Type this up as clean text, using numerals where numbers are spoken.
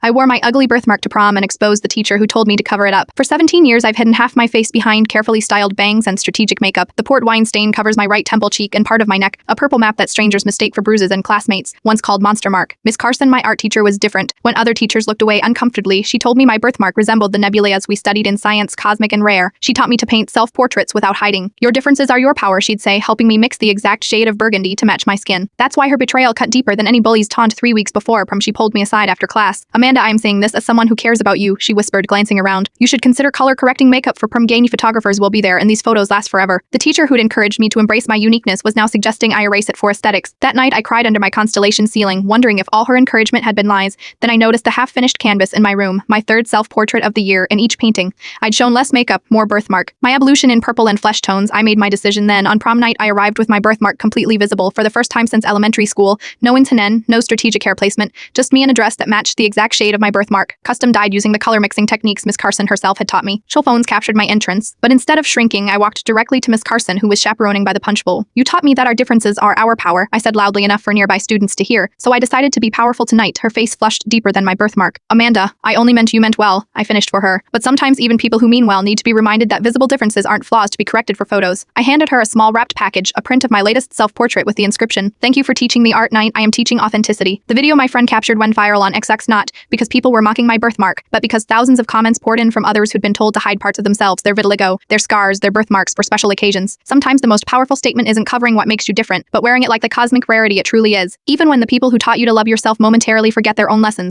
I wore my ugly birthmark to prom and exposed the teacher who told me to cover it up. For 17 years, I've hidden half my face behind carefully styled bangs and strategic makeup. The port wine stain covers my right temple cheek and part of my neck, a purple map that strangers mistake for bruises and classmates once called Monster Mark. Miss Carson, my art teacher, was different. When other teachers looked away uncomfortably, she told me my birthmark resembled the nebulas we studied in science, cosmic and rare. She taught me to paint self-portraits without hiding. Your differences are your power, she'd say, helping me mix the exact shade of burgundy to match my skin. That's why her betrayal cut deeper than any bully's taunt 3 weeks before prom. She pulled me aside after class. Amanda, I am saying this as someone who cares about you, she whispered, glancing around. You should consider color-correcting makeup for prom. Gainy photographers will be there and these photos last forever. The teacher who'd encouraged me to embrace my uniqueness was now suggesting I erase it for aesthetics. That night, I cried under my constellation ceiling, wondering if all her encouragement had been lies. Then I noticed the half-finished canvas in my room, my third self-portrait of the year. In each painting, I'd shown less makeup, more birthmark. My evolution in purple and flesh tones. I made my decision then. On prom night, I arrived with my birthmark completely visible for the first time since elementary school. No intonen, no strategic hair placement, just me in a dress that matched the exact shade of my birthmark, custom dyed using the color mixing techniques Miss Carson herself had taught me. She'll phones captured my entrance, but instead of shrinking, I walked directly to Miss Carson, who was chaperoning by the punch bowl. You taught me that our differences are our power, I said loudly enough for nearby students to hear, so I decided to be powerful tonight. Her face flushed deeper than my birthmark. Amanda, I only meant you meant well, I finished for her. But sometimes even people who mean well need to be reminded that visible differences aren't flaws to be corrected for photos. I handed her a small wrapped package, a print of my latest self-portrait with the inscription, "Thank you for teaching the art night. I am teaching authenticity." The video my friend captured went viral on XX, not because people were mocking my birthmark, but because thousands of comments poured in from others who'd been told to hide parts of themselves, their vitiligo, their scars, their birthmarks for special occasions. Sometimes the most powerful statement isn't covering what makes you different, but wearing it like the cosmic rarity it truly is, even when the people who taught you to love yourself momentarily forget their own lessons.